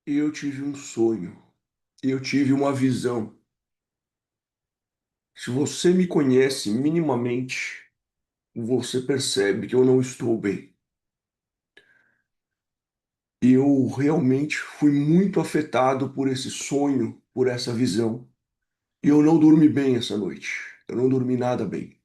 Eu tive um sonho, eu tive uma visão. Se você me conhece minimamente, você percebe que eu não estou bem. Eu realmente fui muito afetado por esse sonho, por essa visão. E eu não dormi bem essa noite. Eu não dormi nada bem.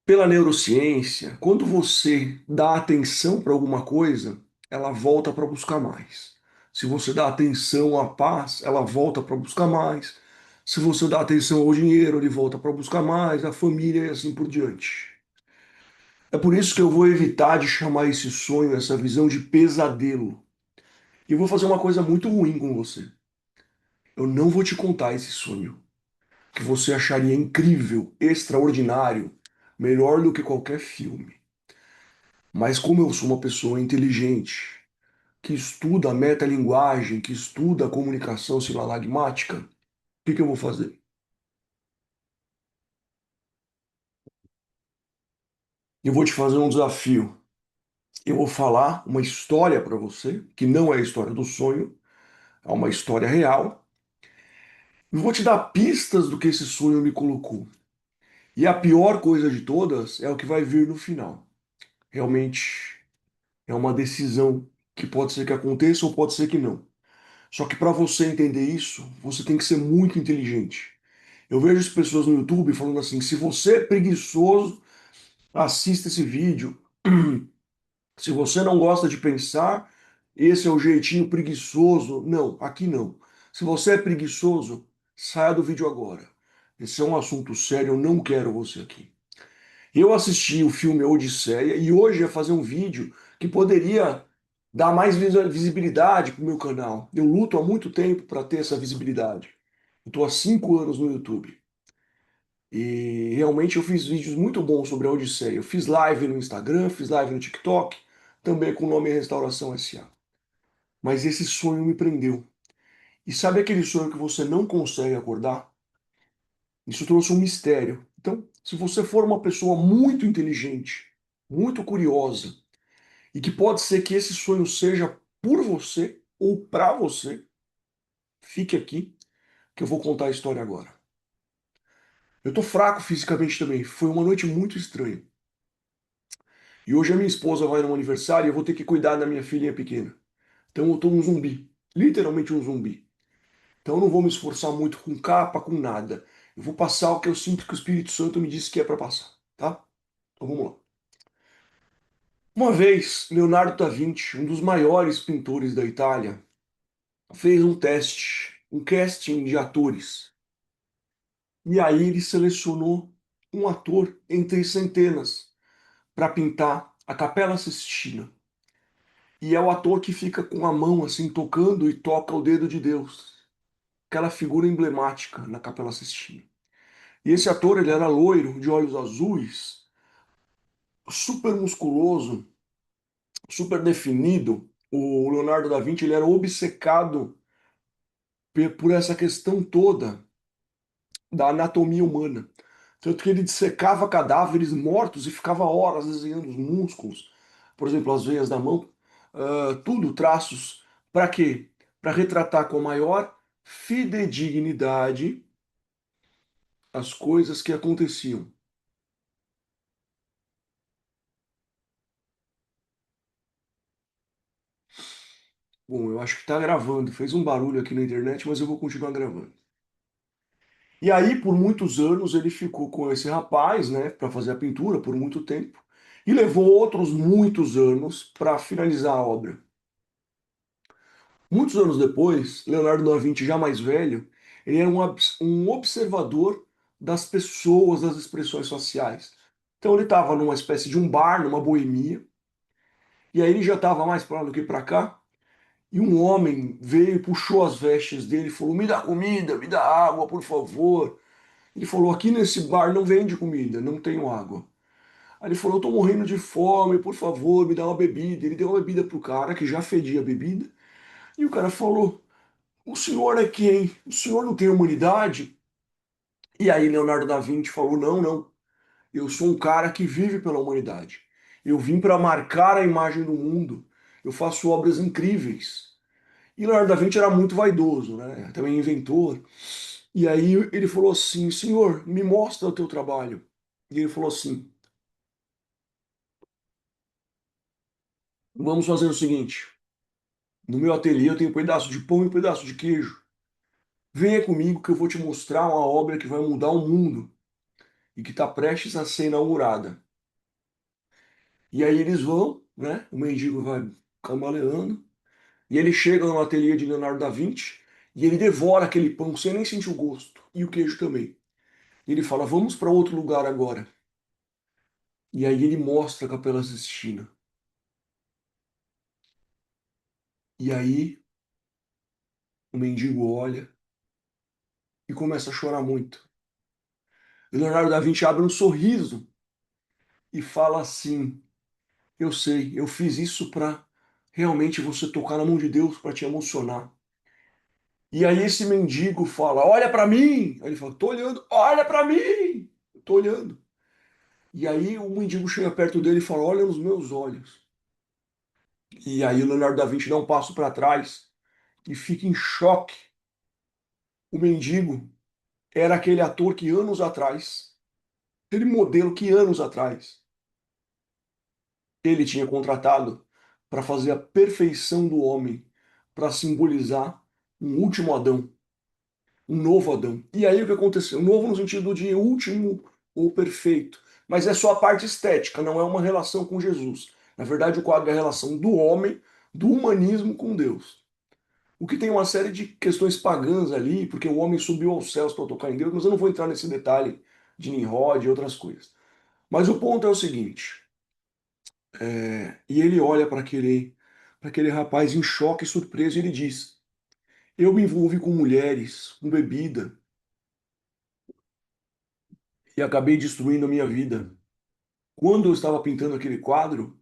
Pela neurociência, quando você dá atenção para alguma coisa, ela volta para buscar mais. Se você dá atenção à paz, ela volta para buscar mais. Se você dá atenção ao dinheiro, ele volta para buscar mais, a família e assim por diante. É por isso que eu vou evitar de chamar esse sonho, essa visão de pesadelo. E vou fazer uma coisa muito ruim com você. Eu não vou te contar esse sonho, que você acharia incrível, extraordinário, melhor do que qualquer filme. Mas como eu sou uma pessoa inteligente, que estuda a metalinguagem, que estuda a comunicação sinalagmática, o que eu vou fazer? Eu vou te fazer um desafio. Eu vou falar uma história para você, que não é a história do sonho, é uma história real, e vou te dar pistas do que esse sonho me colocou. E a pior coisa de todas é o que vai vir no final. Realmente é uma decisão que pode ser que aconteça ou pode ser que não. Só que para você entender isso, você tem que ser muito inteligente. Eu vejo as pessoas no YouTube falando assim: se você é preguiçoso, assista esse vídeo. Se você não gosta de pensar, esse é o jeitinho preguiçoso. Não, aqui não. Se você é preguiçoso, saia do vídeo agora. Esse é um assunto sério, eu não quero você aqui. Eu assisti o filme Odisseia e hoje ia fazer um vídeo que poderia dar mais visibilidade para o meu canal. Eu luto há muito tempo para ter essa visibilidade. Eu estou há 5 anos no YouTube. E realmente eu fiz vídeos muito bons sobre a Odisseia. Eu fiz live no Instagram, fiz live no TikTok, também com o nome Restauração SA. Mas esse sonho me prendeu. E sabe aquele sonho que você não consegue acordar? Isso trouxe um mistério. Então, se você for uma pessoa muito inteligente, muito curiosa, e que pode ser que esse sonho seja por você ou para você, fique aqui que eu vou contar a história agora. Eu tô fraco fisicamente também. Foi uma noite muito estranha. E hoje a minha esposa vai no aniversário e eu vou ter que cuidar da minha filhinha pequena. Então eu tô um zumbi, literalmente um zumbi. Então eu não vou me esforçar muito com capa, com nada. Eu vou passar o que eu sinto que o Espírito Santo me disse que é para passar, tá? Então vamos lá. Uma vez, Leonardo da Vinci, um dos maiores pintores da Itália, fez um teste, um casting de atores. E aí ele selecionou um ator entre centenas para pintar a Capela Sistina. E é o ator que fica com a mão assim tocando e toca o dedo de Deus. Aquela figura emblemática na Capela Sistina. E esse ator, ele era loiro, de olhos azuis, super musculoso, super definido. O Leonardo da Vinci, ele era obcecado por essa questão toda da anatomia humana. Tanto que ele dissecava cadáveres mortos e ficava horas desenhando os músculos, por exemplo, as veias da mão, tudo traços. Para quê? Para retratar com a maior fidedignidade as coisas que aconteciam. Bom, eu acho que está gravando. Fez um barulho aqui na internet, mas eu vou continuar gravando. E aí, por muitos anos, ele ficou com esse rapaz, né, para fazer a pintura por muito tempo, e levou outros muitos anos para finalizar a obra. Muitos anos depois, Leonardo da Vinci, já mais velho, ele era um observador das pessoas, das expressões faciais. Então ele estava numa espécie de um bar, numa boemia, e aí ele já estava mais para lá do que para cá, e um homem veio, puxou as vestes dele e falou: Me dá comida, me dá água, por favor. Ele falou: Aqui nesse bar não vende comida, não tenho água. Aí ele falou: Eu tô morrendo de fome, por favor, me dá uma bebida. Ele deu uma bebida pro cara, que já fedia a bebida, e o cara falou: O senhor é quem? O senhor não tem humanidade? E aí Leonardo da Vinci falou: Não, não. Eu sou um cara que vive pela humanidade. Eu vim para marcar a imagem do mundo. eu faço obras incríveis. E Leonardo da Vinci era muito vaidoso, né? Também inventor. E aí ele falou assim: Senhor, me mostra o teu trabalho. E ele falou assim: Vamos fazer o seguinte: no meu ateliê eu tenho um pedaço de pão e um pedaço de queijo. Venha comigo que eu vou te mostrar uma obra que vai mudar o mundo e que está prestes a ser inaugurada. E aí eles vão, né? O mendigo vai cambaleando. E ele chega no ateliê de Leonardo da Vinci e ele devora aquele pão sem nem sentir o gosto. E o queijo também. E ele fala: Vamos para outro lugar agora. E aí ele mostra a Capela Sistina. E aí o mendigo olha e começa a chorar muito. E Leonardo da Vinci abre um sorriso e fala assim: Eu sei, eu fiz isso para realmente você tocar na mão de Deus, para te emocionar. E aí esse mendigo fala: Olha para mim. Aí ele fala: Tô olhando, olha para mim. Tô olhando. E aí o mendigo chega perto dele e fala: Olha nos meus olhos. E aí o Leonardo da Vinci dá um passo para trás e fica em choque. O mendigo era aquele ator que anos atrás, aquele modelo que anos atrás ele tinha contratado para fazer a perfeição do homem, para simbolizar um último Adão, um novo Adão. E aí o que aconteceu? Novo no sentido de último ou perfeito, mas é só a parte estética, não é uma relação com Jesus. Na verdade, o quadro é a relação do homem, do humanismo com Deus. O que tem uma série de questões pagãs ali, porque o homem subiu aos céus para tocar em Deus, mas eu não vou entrar nesse detalhe de Nimrod e outras coisas. Mas o ponto é o seguinte, e ele olha para aquele rapaz em choque e surpreso e ele diz: Eu me envolvi com mulheres, com bebida, e acabei destruindo a minha vida. Quando eu estava pintando aquele quadro,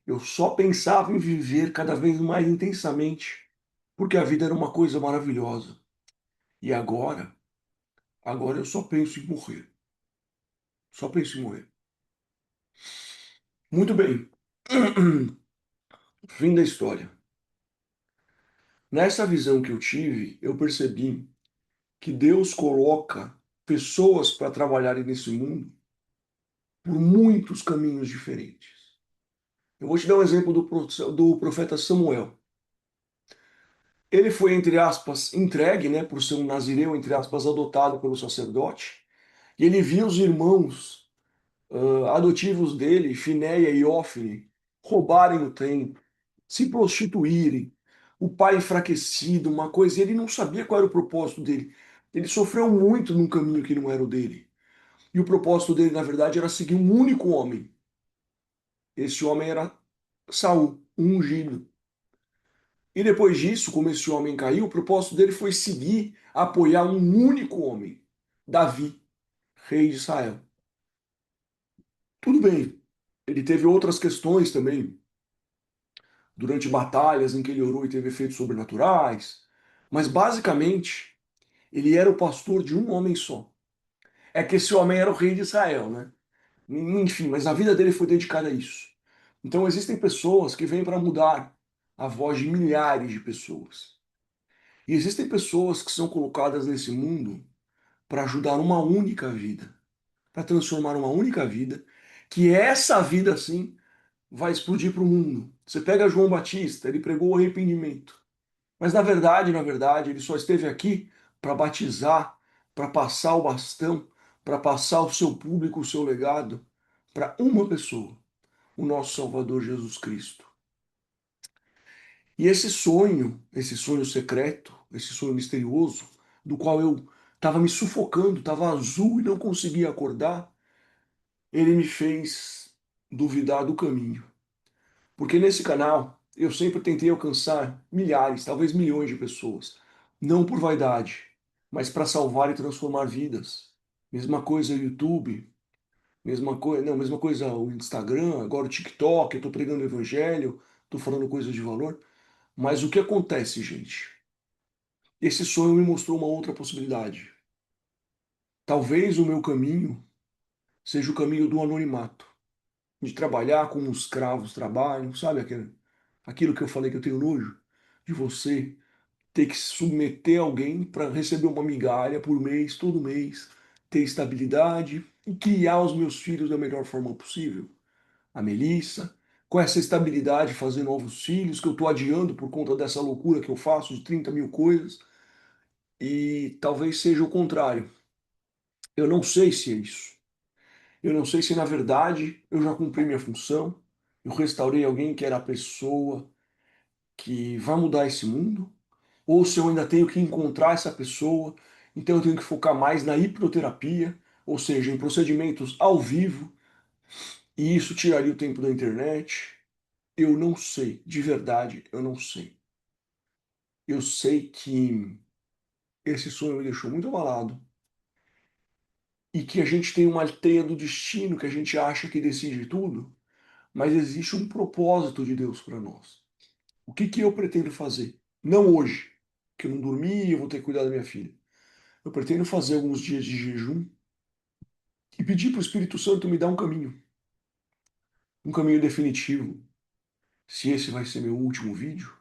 eu só pensava em viver cada vez mais intensamente, porque a vida era uma coisa maravilhosa. E agora eu só penso em morrer. Só penso em morrer. Muito bem. Fim da história. Nessa visão que eu tive, eu percebi que Deus coloca pessoas para trabalharem nesse mundo por muitos caminhos diferentes. Eu vou te dar um exemplo do profeta Samuel. Ele foi, entre aspas, entregue, né, por ser um nazireu, entre aspas, adotado pelo sacerdote, e ele viu os irmãos adotivos dele, Finéia e Ófine, roubarem o templo, se prostituírem, o pai enfraquecido, uma coisa, e ele não sabia qual era o propósito dele. Ele sofreu muito num caminho que não era o dele. E o propósito dele, na verdade, era seguir um único homem. Esse homem era Saul, o ungido. E depois disso, como esse homem caiu, o propósito dele foi seguir, apoiar um único homem, Davi, rei de Israel. Tudo bem, ele teve outras questões também, durante batalhas em que ele orou e teve efeitos sobrenaturais, mas basicamente ele era o pastor de um homem só. É que esse homem era o rei de Israel, né? Enfim, mas a vida dele foi dedicada a isso. Então existem pessoas que vêm para mudar a voz de milhares de pessoas. E existem pessoas que são colocadas nesse mundo para ajudar uma única vida, para transformar uma única vida, que essa vida sim vai explodir para o mundo. Você pega João Batista, ele pregou o arrependimento. Mas na verdade, ele só esteve aqui para batizar, para passar o bastão, para passar o seu público, o seu legado para uma pessoa, o nosso Salvador Jesus Cristo. E esse sonho secreto, esse sonho misterioso, do qual eu estava me sufocando, estava azul e não conseguia acordar, ele me fez duvidar do caminho. Porque nesse canal eu sempre tentei alcançar milhares, talvez milhões de pessoas, não por vaidade, mas para salvar e transformar vidas. Mesma coisa o YouTube, mesma coisa, não, mesma coisa o Instagram, agora o TikTok, eu estou pregando o evangelho, estou falando coisas de valor. Mas o que acontece, gente? Esse sonho me mostrou uma outra possibilidade. Talvez o meu caminho seja o caminho do anonimato, de trabalhar como os escravos trabalham, sabe aquele? aquilo que eu falei que eu tenho nojo, de você ter que submeter alguém para receber uma migalha por mês, todo mês, ter estabilidade e criar os meus filhos da melhor forma possível. A Melissa, com essa estabilidade, fazer novos filhos, que eu estou adiando por conta dessa loucura que eu faço de 30 mil coisas, e talvez seja o contrário. Eu não sei se é isso. Eu não sei se, na verdade, eu já cumpri minha função, eu restaurei alguém que era a pessoa que vai mudar esse mundo, ou se eu ainda tenho que encontrar essa pessoa, então eu tenho que focar mais na hipnoterapia, ou seja, em procedimentos ao vivo, e isso tiraria o tempo da internet. Eu não sei, de verdade, eu não sei. Eu sei que esse sonho me deixou muito abalado e que a gente tem uma teia do destino que a gente acha que decide tudo, mas existe um propósito de Deus para nós. O que que eu pretendo fazer? Não hoje, que eu não dormi e eu vou ter que cuidar da minha filha. Eu pretendo fazer alguns dias de jejum e pedir para o Espírito Santo me dar um caminho definitivo. Se esse vai ser meu último vídeo,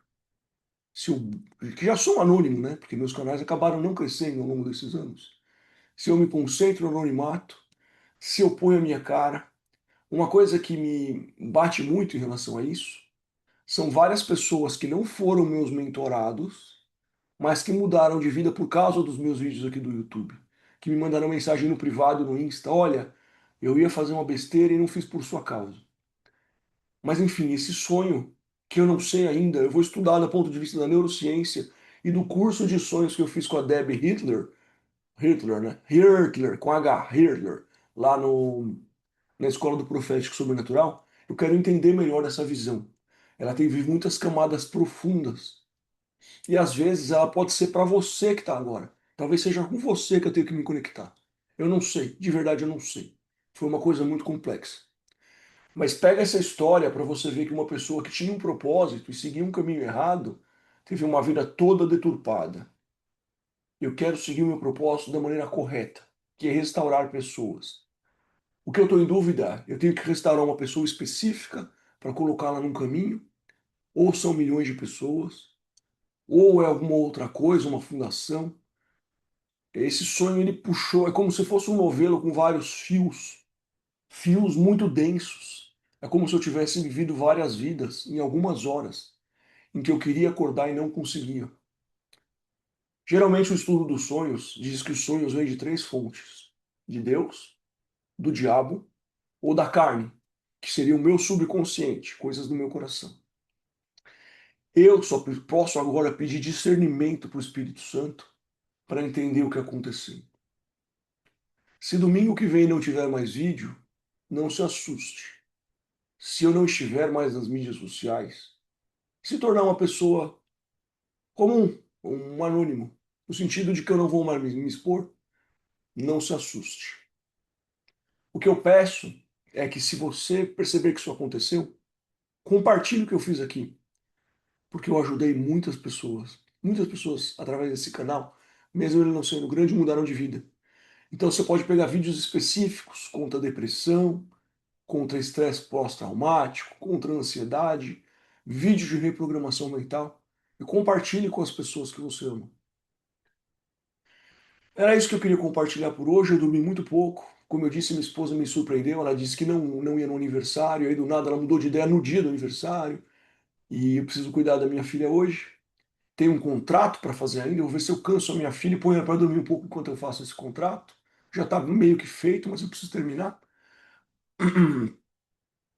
se eu, que já sou anônimo, né? Porque meus canais acabaram não crescendo ao longo desses anos. Se eu me concentro no anonimato, se eu ponho a minha cara. Uma coisa que me bate muito em relação a isso são várias pessoas que não foram meus mentorados, mas que mudaram de vida por causa dos meus vídeos aqui do YouTube. Que me mandaram mensagem no privado, no Insta: olha, eu ia fazer uma besteira e não fiz por sua causa. Mas enfim, esse sonho, que eu não sei ainda, eu vou estudar do ponto de vista da neurociência e do curso de sonhos que eu fiz com a Debbie Hitler, né? Hitler, com H, Hitler, lá no, na Escola do Profético Sobrenatural. Eu quero entender melhor essa visão. Ela tem muitas camadas profundas. E às vezes ela pode ser para você que está agora. Talvez seja com você que eu tenho que me conectar. Eu não sei, de verdade eu não sei. Foi uma coisa muito complexa. Mas pega essa história para você ver que uma pessoa que tinha um propósito e seguia um caminho errado teve uma vida toda deturpada. Eu quero seguir o meu propósito da maneira correta, que é restaurar pessoas. O que eu estou em dúvida, eu tenho que restaurar uma pessoa específica para colocá-la num caminho, ou são milhões de pessoas, ou é alguma outra coisa, uma fundação. Esse sonho ele puxou, é como se fosse um novelo com vários fios, fios muito densos. É como se eu tivesse vivido várias vidas em algumas horas, em que eu queria acordar e não conseguia. Geralmente o estudo dos sonhos diz que os sonhos vêm de três fontes: de Deus, do diabo ou da carne, que seria o meu subconsciente, coisas do meu coração. Eu só posso agora pedir discernimento para o Espírito Santo para entender o que aconteceu. Se domingo que vem não tiver mais vídeo, não se assuste. Se eu não estiver mais nas mídias sociais, se tornar uma pessoa comum, um anônimo, no sentido de que eu não vou mais me expor, não se assuste. O que eu peço é que, se você perceber que isso aconteceu, compartilhe o que eu fiz aqui, porque eu ajudei muitas pessoas através desse canal, mesmo ele não sendo grande, mudaram de vida. Então você pode pegar vídeos específicos contra a depressão, contra estresse pós-traumático, contra a ansiedade, vídeos de reprogramação mental e compartilhe com as pessoas que você ama. Era isso que eu queria compartilhar por hoje. Eu dormi muito pouco. Como eu disse, minha esposa me surpreendeu. Ela disse que não ia no aniversário, aí do nada ela mudou de ideia no dia do aniversário. E eu preciso cuidar da minha filha hoje. Tenho um contrato para fazer ainda. Eu vou ver se eu canso a minha filha e ponho ela para dormir um pouco enquanto eu faço esse contrato. Já está meio que feito, mas eu preciso terminar.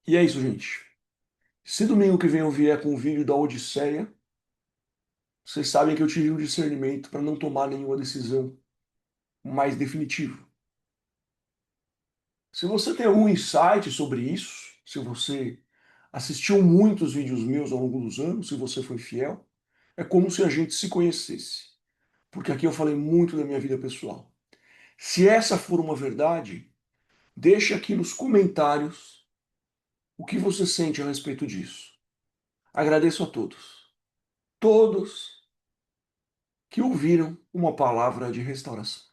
E é isso, gente. Se domingo que vem eu vier com o vídeo da Odisseia, vocês sabem que eu tive um discernimento para não tomar nenhuma decisão mais definitiva. Se você tem algum insight sobre isso, se você assistiu muitos vídeos meus ao longo dos anos, se você foi fiel, é como se a gente se conhecesse. Porque aqui eu falei muito da minha vida pessoal. Se essa for uma verdade, deixe aqui nos comentários o que você sente a respeito disso. Agradeço a todos. Todos que ouviram uma palavra de restauração.